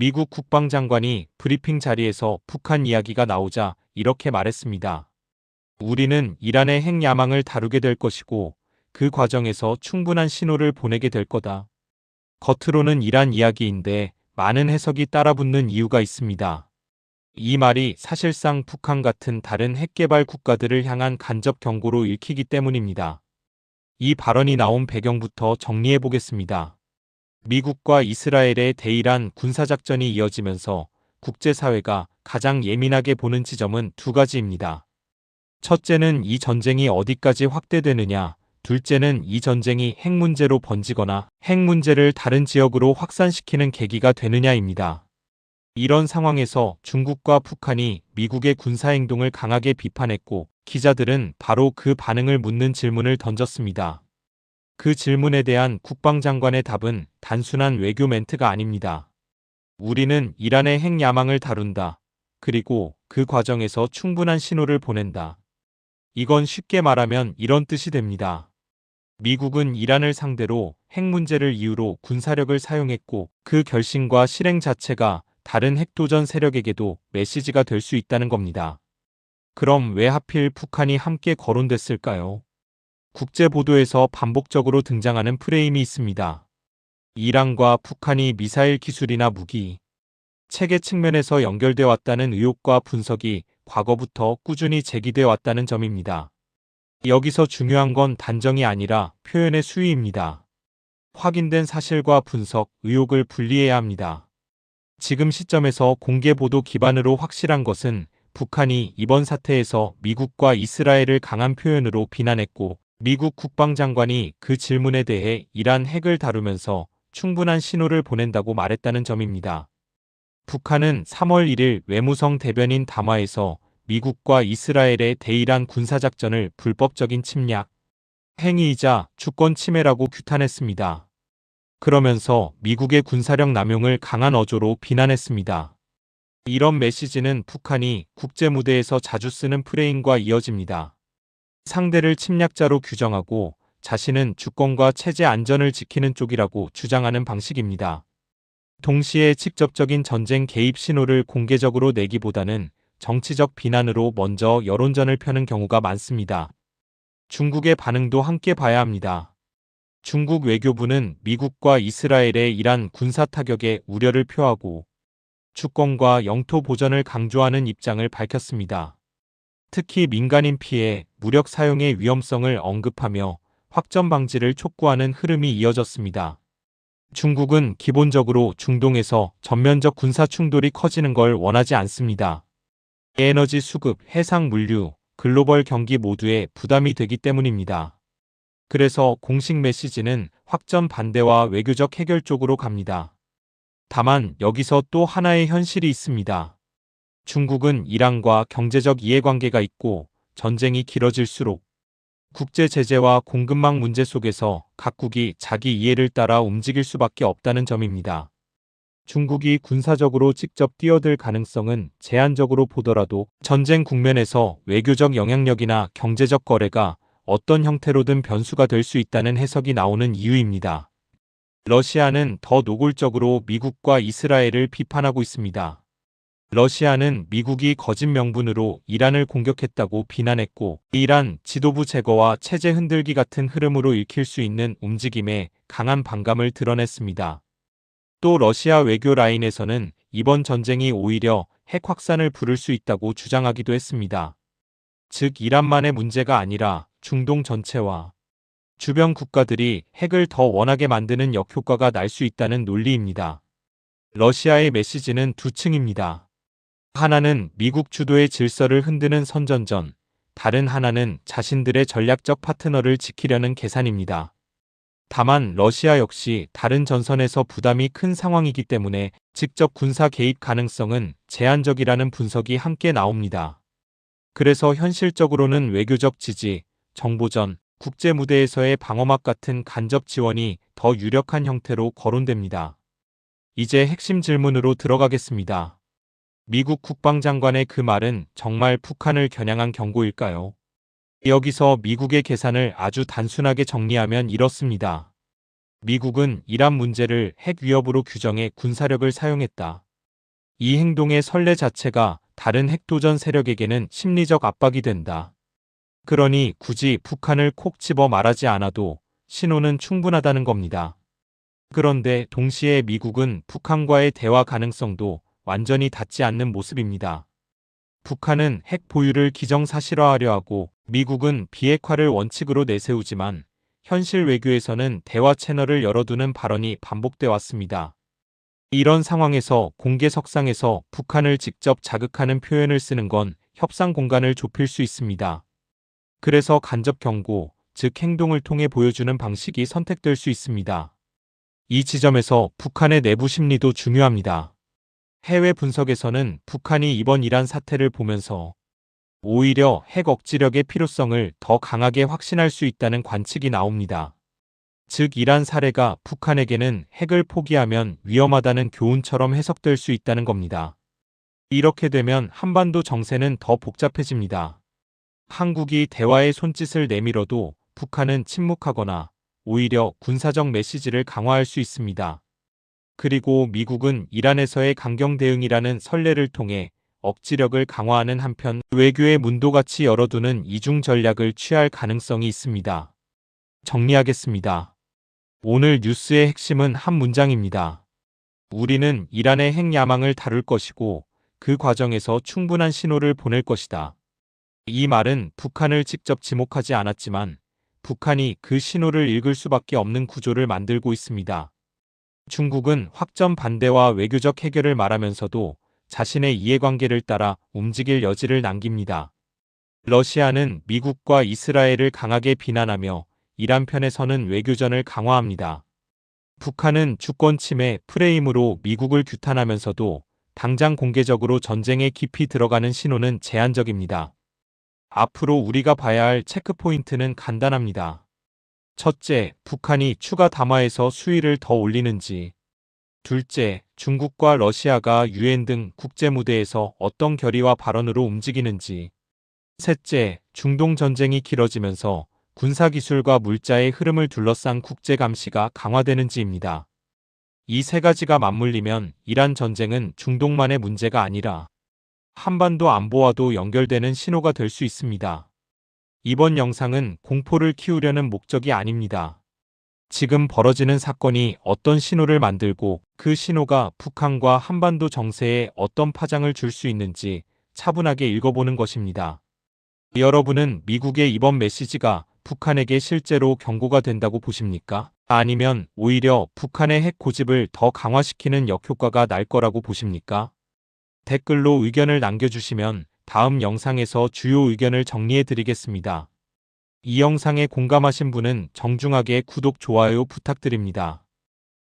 미국 국방장관이 브리핑 자리에서 북한 이야기가 나오자 이렇게 말했습니다. 우리는 이란의 핵 야망을 다루게 될 것이고 그 과정에서 충분한 신호를 보내게 될 거다. 겉으로는 이란 이야기인데 많은 해석이 따라붙는 이유가 있습니다. 이 말이 사실상 북한 같은 다른 핵개발 국가들을 향한 간접 경고로 읽히기 때문입니다. 이 발언이 나온 배경부터 정리해 보겠습니다. 미국과 이스라엘의 대이란 군사작전이 이어지면서 국제사회가 가장 예민하게 보는 지점은 두 가지입니다. 첫째는 이 전쟁이 어디까지 확대되느냐, 둘째는 이 전쟁이 핵 문제로 번지거나 핵 문제를 다른 지역으로 확산시키는 계기가 되느냐입니다. 이런 상황에서 중국과 북한이 미국의 군사행동을 강하게 비판했고 기자들은 바로 그 반응을 묻는 질문을 던졌습니다. 그 질문에 대한 국방장관의 답은 단순한 외교 멘트가 아닙니다. 우리는 이란의 핵 야망을 다룬다. 그리고 그 과정에서 충분한 신호를 보낸다. 이건 쉽게 말하면 이런 뜻이 됩니다. 미국은 이란을 상대로 핵 문제를 이유로 군사력을 사용했고 그 결심과 실행 자체가 다른 핵도전 세력에게도 메시지가 될 수 있다는 겁니다. 그럼 왜 하필 북한이 함께 거론됐을까요? 국제 보도에서 반복적으로 등장하는 프레임이 있습니다. 이란과 북한이 미사일 기술이나 무기, 체계 측면에서 연결돼 왔다는 의혹과 분석이 과거부터 꾸준히 제기돼 왔다는 점입니다. 여기서 중요한 건 단정이 아니라 표현의 수위입니다. 확인된 사실과 분석, 의혹을 분리해야 합니다. 지금 시점에서 공개 보도 기반으로 확실한 것은 북한이 이번 사태에서 미국과 이스라엘을 강한 표현으로 비난했고 미국 국방장관이 그 질문에 대해 이란 핵을 다루면서 충분한 신호를 보낸다고 말했다는 점입니다. 북한은 3월 1일 외무성 대변인 담화에서 미국과 이스라엘의 대이란 군사작전을 불법적인 침략, 행위이자 주권 침해라고 규탄했습니다. 그러면서 미국의 군사력 남용을 강한 어조로 비난했습니다. 이런 메시지는 북한이 국제 무대에서 자주 쓰는 프레임과 이어집니다. 상대를 침략자로 규정하고 자신은 주권과 체제 안전을 지키는 쪽이라고 주장하는 방식입니다. 동시에 직접적인 전쟁 개입 신호를 공개적으로 내기보다는 정치적 비난으로 먼저 여론전을 펴는 경우가 많습니다. 중국의 반응도 함께 봐야 합니다. 중국 외교부는 미국과 이스라엘의 이란 군사 타격에 우려를 표하고 주권과 영토 보전을 강조하는 입장을 밝혔습니다. 특히 민간인 피해, 무력 사용의 위험성을 언급하며 확전 방지를 촉구하는 흐름이 이어졌습니다. 중국은 기본적으로 중동에서 전면적 군사 충돌이 커지는 걸 원하지 않습니다. 에너지 수급, 해상 물류, 글로벌 경기 모두에 부담이 되기 때문입니다. 그래서 공식 메시지는 확전 반대와 외교적 해결 쪽으로 갑니다. 다만 여기서 또 하나의 현실이 있습니다. 중국은 이란과 경제적 이해관계가 있고 전쟁이 길어질수록 국제 제재와 공급망 문제 속에서 각국이 자기 이해를 따라 움직일 수밖에 없다는 점입니다. 중국이 군사적으로 직접 뛰어들 가능성은 제한적으로 보더라도 전쟁 국면에서 외교적 영향력이나 경제적 거래가 어떤 형태로든 변수가 될 수 있다는 해석이 나오는 이유입니다. 러시아는 더 노골적으로 미국과 이스라엘을 비판하고 있습니다. 러시아는 미국이 거짓 명분으로 이란을 공격했다고 비난했고 이란 지도부 제거와 체제 흔들기 같은 흐름으로 읽힐 수 있는 움직임에 강한 반감을 드러냈습니다. 또 러시아 외교 라인에서는 이번 전쟁이 오히려 핵 확산을 부를 수 있다고 주장하기도 했습니다. 즉 이란만의 문제가 아니라 중동 전체와 주변 국가들이 핵을 더 원하게 만드는 역효과가 날 수 있다는 논리입니다. 러시아의 메시지는 두 층입니다. 하나는 미국 주도의 질서를 흔드는 선전전, 다른 하나는 자신들의 전략적 파트너를 지키려는 계산입니다. 다만 러시아 역시 다른 전선에서 부담이 큰 상황이기 때문에 직접 군사 개입 가능성은 제한적이라는 분석이 함께 나옵니다. 그래서 현실적으로는 외교적 지지, 정보전, 국제 무대에서의 방어막 같은 간접 지원이 더 유력한 형태로 거론됩니다. 이제 핵심 질문으로 들어가겠습니다. 미국 국방장관의 그 말은 정말 북한을 겨냥한 경고일까요? 여기서 미국의 계산을 아주 단순하게 정리하면 이렇습니다. 미국은 이란 문제를 핵 위협으로 규정해 군사력을 사용했다. 이 행동의 선례 자체가 다른 핵도전 세력에게는 심리적 압박이 된다. 그러니 굳이 북한을 콕 집어 말하지 않아도 신호는 충분하다는 겁니다. 그런데 동시에 미국은 북한과의 대화 가능성도 완전히 닿지 않는 모습입니다. 북한은 핵 보유를 기정사실화하려 하고 미국은 비핵화를 원칙으로 내세우지만 현실 외교에서는 대화 채널을 열어두는 발언이 반복돼 왔습니다. 이런 상황에서 공개석상에서 북한을 직접 자극하는 표현을 쓰는 건 협상 공간을 좁힐 수 있습니다. 그래서 간접 경고, 즉 행동을 통해 보여주는 방식이 선택될 수 있습니다. 이 지점에서 북한의 내부 심리도 중요합니다. 해외 분석에서는 북한이 이번 이란 사태를 보면서 오히려 핵 억지력의 필요성을 더 강하게 확신할 수 있다는 관측이 나옵니다. 즉 이란 사례가 북한에게는 핵을 포기하면 위험하다는 교훈처럼 해석될 수 있다는 겁니다. 이렇게 되면 한반도 정세는 더 복잡해집니다. 한국이 대화의 손짓을 내밀어도 북한은 침묵하거나 오히려 군사적 메시지를 강화할 수 있습니다. 그리고 미국은 이란에서의 강경 대응이라는 선례를 통해 억지력을 강화하는 한편 외교의 문도같이 열어두는 이중 전략을 취할 가능성이 있습니다. 정리하겠습니다. 오늘 뉴스의 핵심은 한 문장입니다. 우리는 이란의 핵 야망을 다룰 것이고 그 과정에서 충분한 신호를 보낼 것이다. 이 말은 북한을 직접 지목하지 않았지만 북한이 그 신호를 읽을 수밖에 없는 구조를 만들고 있습니다. 중국은 확전 반대와 외교적 해결을 말하면서도 자신의 이해관계를 따라 움직일 여지를 남깁니다. 러시아는 미국과 이스라엘을 강하게 비난하며 이란 편에서는 외교전을 강화합니다. 북한은 주권 침해 프레임으로 미국을 규탄하면서도 당장 공개적으로 전쟁에 깊이 들어가는 신호는 제한적입니다. 앞으로 우리가 봐야 할 체크포인트는 간단합니다. 첫째, 북한이 추가 담화에서 수위를 더 올리는지. 둘째, 중국과 러시아가 유엔 등 국제 무대에서 어떤 결의와 발언으로 움직이는지. 셋째, 중동 전쟁이 길어지면서 군사기술과 물자의 흐름을 둘러싼 국제 감시가 강화되는지입니다. 이 세 가지가 맞물리면 이란 전쟁은 중동만의 문제가 아니라 한반도 안보와도 연결되는 신호가 될 수 있습니다. 이번 영상은 공포를 키우려는 목적이 아닙니다. 지금 벌어지는 사건이 어떤 신호를 만들고 그 신호가 북한과 한반도 정세에 어떤 파장을 줄 수 있는지 차분하게 읽어보는 것입니다. 여러분은 미국의 이번 메시지가 북한에게 실제로 경고가 된다고 보십니까? 아니면 오히려 북한의 핵 고집을 더 강화시키는 역효과가 날 거라고 보십니까? 댓글로 의견을 남겨주시면 다음 영상에서 주요 의견을 정리해 드리겠습니다. 이 영상에 공감하신 분은 정중하게 구독, 좋아요 부탁드립니다.